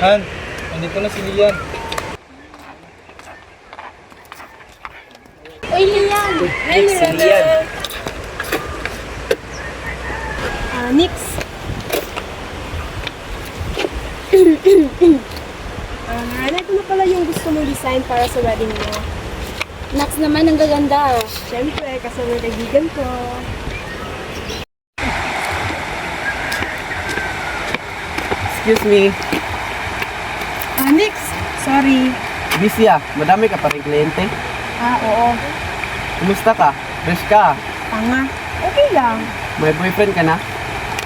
Han, andito na si Lian. Uy, Lian! Hi, si Lian. Nix. Hana, ito na pala yung gusto mong design para sa wedding mo. Nax naman, ang gaganda. Siyempre, kasama yung kaibigan ko. Excuse me. Nix, sorry. Busy madami ka pa rin kliyente. Oo. Kumusta ka? Fresh ka? Tanga. Okay lang. May boyfriend ka na?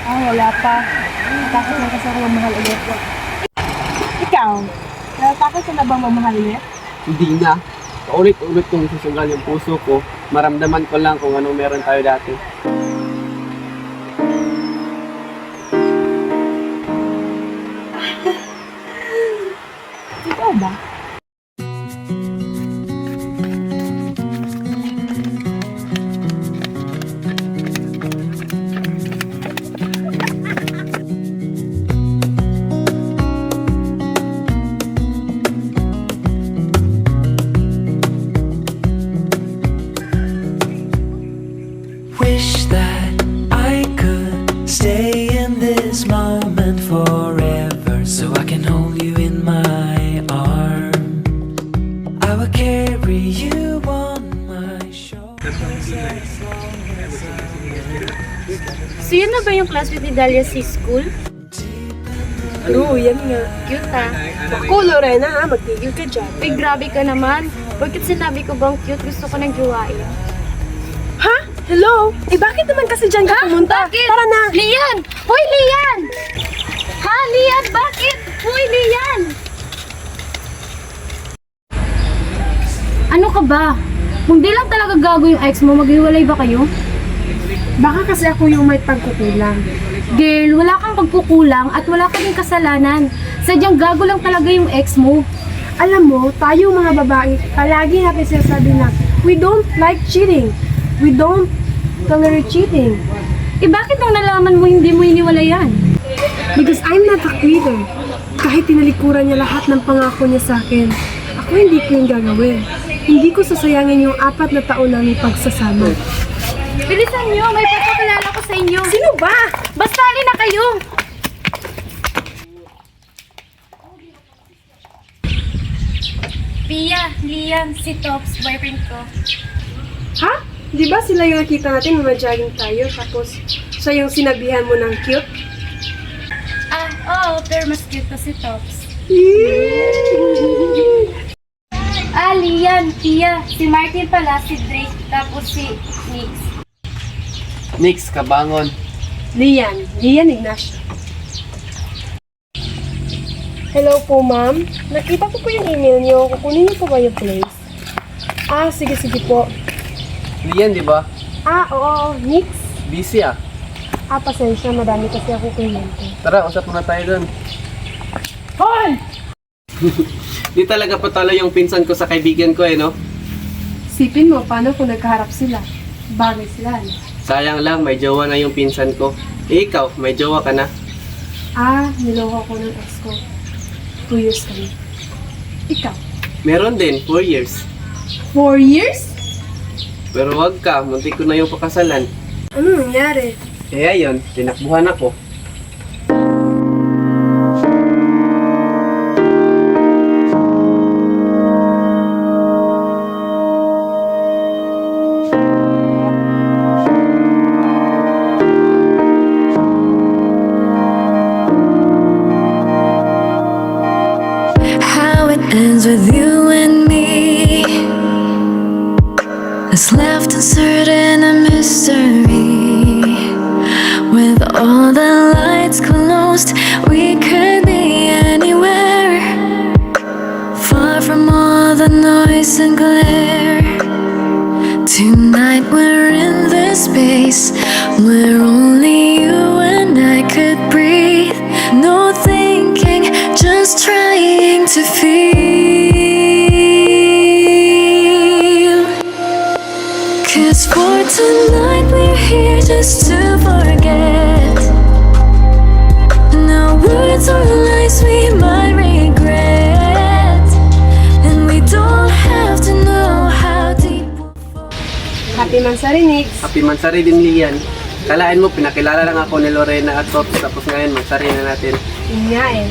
Wala pa. Natakot lang kasi ako mamahal ulit. Ikaw, natatakot ka na bang mamahal ulit? Hindi na. Paulit-ulit kong susugal yung puso ko. Maramdaman ko lang kung anong meron tayo dati. Ikaw ba? Wish that I could stay in this moment forever, so I can hold you in my arms. I will carry you on my shoulder. So yun na ba yung classmate ni Dalia sa school? Ano, yan nga. Cute ha? Ako, Lorena ha, magtigil ka dyan. Ay, grabe ka naman. Bakit sinabi ko bang cute? Gusto ko nang jowain. Ha? Hello? Bakit naman kasi dyan ka pumunta? Bakit? Tara na! Lian! Hoy, Lian! Ha, Lian? Bakit? Hoy, Lian! Ano ka ba? Kung di lang talaga gago yung ex mo, maghiwalay ba kayo? Baka kasi ako yung may pagkukulang. Girl, wala kang pagkukulang at wala ka din kasalanan. Sadyang gago lang talaga yung ex mo. Alam mo, tayo mga babae, palagi natin sinasabi na we don't like cheating. We don't tolerate cheating. Bakit nung nalaman mo hindi mo iniwalayan? Because I'm not a quitter. Kahit tinalikuran niya lahat ng pangako niya sa akin, ako hindi ko yung gagawin. Hindi ko sasayangin yung 4 na taon namin pagsasama. Bilisan nyo, may papakilala ko sa inyo. Sino ba? Basta alin na kayo! Pia, Lian, si Tops, boyfriend ko. Ha? Di ba sila yung nakita natin nung jogging tayo, tapos siya yung sinabihan mo ng cute? Oo, pero mas cute to si Tops. Lian, Pia, si Martin pala, si Drake, tapos si Nix. Nix, kabangon. Lian Ignacio. Hello po, ma'am. Nakita ko po yung email niyo. Kukunin niyo po ba yung place? Sige po. Lian, di ba? Oo. Nix? Busy Pasensya. Madami kasi ako kliyente. Tara, usap muna tayo doon. Hoy! Di talaga patalo yung pinsan ko sa kaibigan ko no? Sipin mo, paano kung nagkaharap sila? Bagay sila, no? Sayang lang, may jowa na yung pinsan ko. Ikaw, may jowa ka na. Niloko ko ng ex ko. 2 years kami. Ikaw? Meron din, 4 years. 4 years? Pero wag ka, muntik ko na yung pakasalan. Ano nangyari? Kaya yun, tinakbuhan ako. How it ends with you and me is left uncertain, a mystery. With all the lights closed, we could be anywhere, far from all the noise and glare. Tonight we're in this space where only you and I could breathe. No thinking, just trying to feel. 'Cause for tonight we're here just to forget. No words or lies we might Mansari, Nix. Happy Mansari din, Lian. Kalain mo, pinakilala lang ako ni Lorena at Tops, tapos ngayon Mansari na natin. Yun nga eh.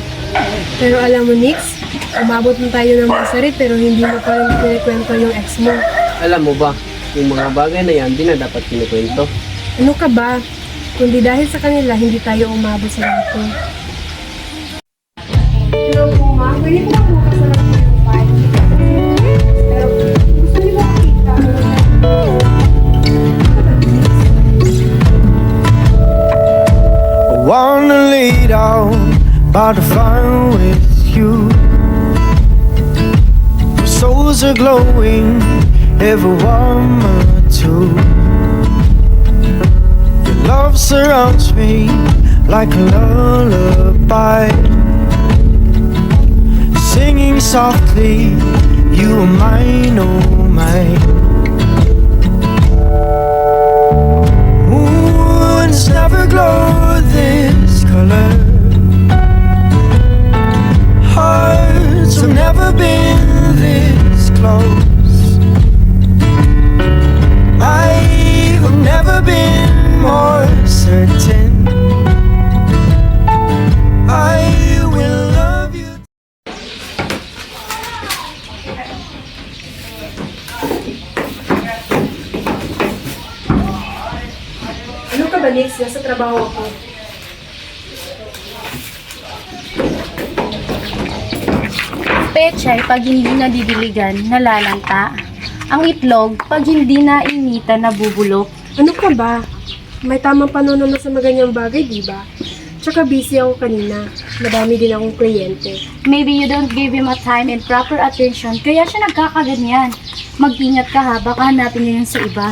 Pero alam mo, Nix, umabot na tayo ng Mansari pero hindi mo pa rin kinikwento yung ex mo. Alam mo ba, yung mga bagay na yan, di na dapat kinikwento. Ano ka ba? Kundi dahil sa kanila, hindi tayo umabot sa ganito. Hello po, ma. Pwede po ako makasalat po yung file. Pero gusto niyo ba makita? I wanna lay down by the fire with you. Your souls are glowing, every warm or two. Your love surrounds me like a lullaby, singing softly, you are mine, oh mine. Moons never glow this color, hearts have never been this close. I've never been more certain I will love you. Ano ka ba, Nix? Nasa trabaho ako. Pechay, pag hindi nadidiligan, nalalanta. Ang itlog, pag hindi nainitan, nabubulok. Ano ka ba? May tamang panunod na sa maganyang bagay, di ba? Tsaka busy ako kanina. Madami din akong kliyente. Maybe you don't give him a time and proper attention, kaya siya nagkakaganyan. Mag-ingat ka ha, baka hanapin niya yun sa iba.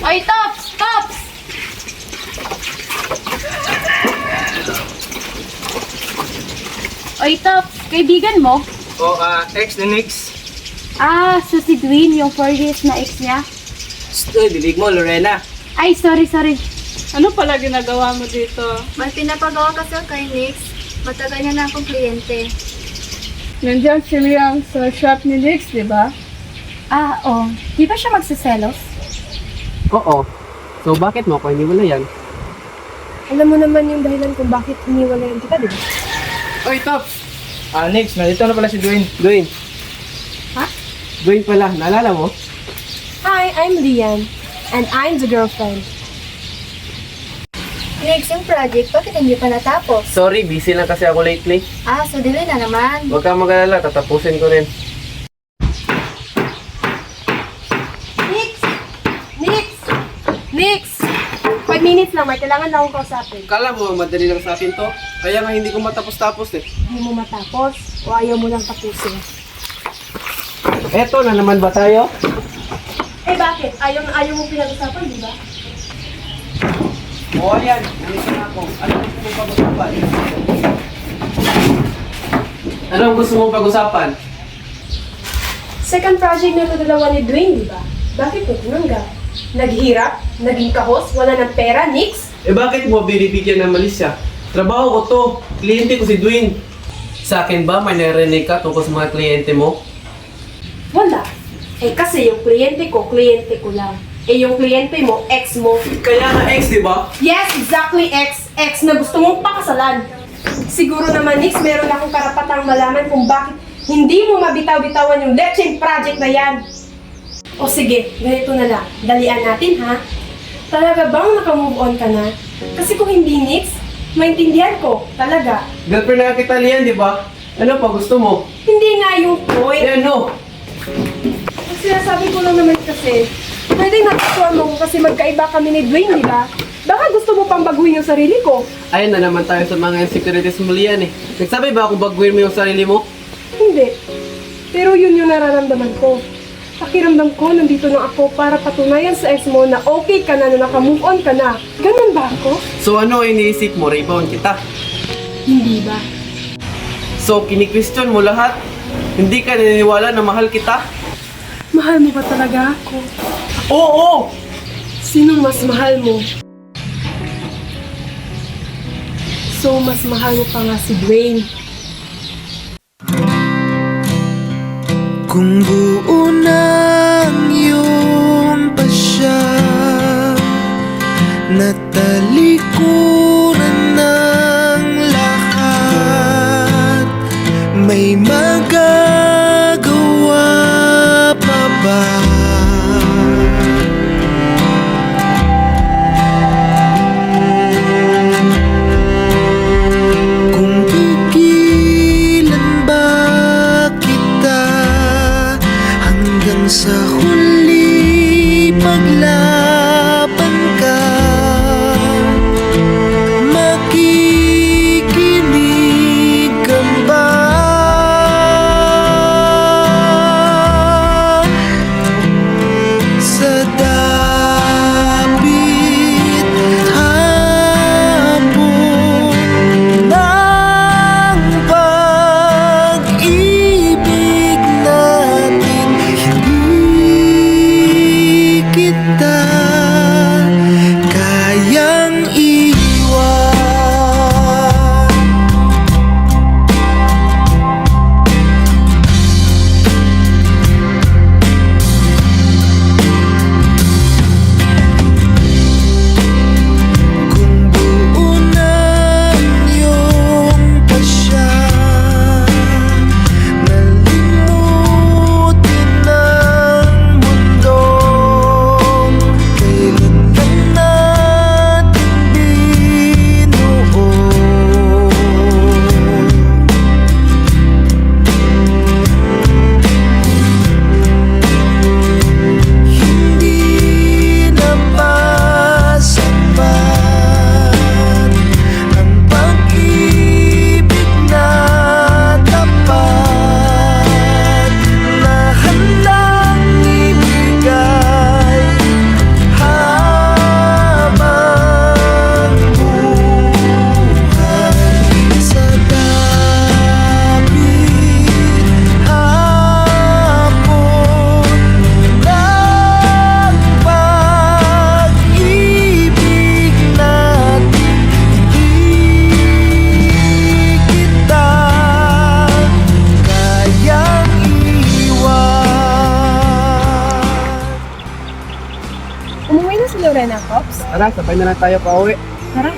Oy, Tops! Tops! Oy, Tops! Kaibigan mo? O, ex ni Nix. So si Dwayne, yung 4 years na ex niya? Uy, bibig mo, Lorena. Ay, sorry. Ano pala ginagawa mo dito? May pinapagawa kasi ako kay Nix. Matagal niya na akong kliyente. Nandiyan si Liang sa shop ni Nix, di ba? Oo. Di ba siya magsiselos? Oo. So bakit mo ako iniwala yan? Alam mo naman yung dahilan kung bakit iniwalayan kita, di ba? Oy, Tops! Nix, nandito na pala si Dwayne. Dwayne. Ha? Dwayne pala, naalala mo? Hi, I'm Lian. And I'm the girlfriend. Nix, yung project, bakit hindi pa natapos? Sorry, busy lang kasi ako lately. So delay na naman. Huwag kang mag-alala, tatapusin ko rin. Nix! 5 minutes lang, may kailangan na akong kausapin. Kala mo, madali lang sa akin to. Kaya nga hindi ko matapos-tapos eh. Hindi mo matapos o ayaw mo lang tapusin. Eto na naman ba tayo? Eh bakit? Ayaw mo pinag-usapan, di ba? Oo yan, nandito na ako. Ano gusto mong pag-usapan? Anong gusto mong pag-usapan? Second project na ito dalawa ni Dwayne, di ba? Bakit mo tinanggap? Naghirap? Naging kahos? Wala ng pera? Nix? Eh bakit mo binibigyan ng malisya? Trabaho ko to. Kliyente ko si Dwayne. Sa akin ba may narinig ka tungkol sa mga kliyente mo? Wala. Eh kasi yung kliyente ko lang. Eh yung kliyente mo, ex mo. Kaya nga ex, di ba? Yes, exactly ex. Ex na gusto mong pakasalan. Siguro naman, Nix, meron akong karapatang malaman kung bakit hindi mo mabitaw-bitawan yung lecheng project na yan. O sige, ganito na lang. Dalian natin, ha? Talaga bang nakamove on ka na? Kasi kung hindi, Nix, maintindihan ko. Talaga. Girlfriend na kita liyan, di ba? Ano pa gusto mo? Hindi nga yung point. Eh ano? Ang sinasabi ko lang naman kasi, pwede nagustuhan mo ko kasi magkaiba kami ni Dwayne, di ba? Baka gusto mo pang baguhin yung sarili ko. Ayun na naman tayo sa mga insecurities mo liyan eh. Nagsabi ba akong baguhin mo yung sarili mo? Hindi. Pero yun yung nararamdaman ko. Pakiramdam ko, nandito na ako para patunayan sa ex mo na okay ka na naka-move on ka na. Ganun ba ako? So ano iniisip mo? Rebound kita? Hindi ba? So kini-question mo lahat? Hindi ka naniniwala na mahal kita? Mahal mo ba talaga ako? Oo! Sino mas mahal mo? So, mas mahal mo pa nga si Dwayne. Kung buo ng iyong Sa talikuran ng lahat, may magagawa pa ba? Kung pigilan ba kita hanggang sa huli, paglaban ka, makikinig ka ba? Sa dapit hapon ng pag-ibig natin, hindi kita kayang iwan. Kung buo na ang iyong pasya, nalimutin ng mundo, kailan lang natin binuo. Hindi na ba sapat ang pag-ibig na tapat, na handang ibigay habang buhay? Sa dapit hapon ng pag-ibig natin, hindi kita kayang iwan. Umuwi na si Lorena, Pops. Tara, sabay na lang tayo pa uwi. Tara.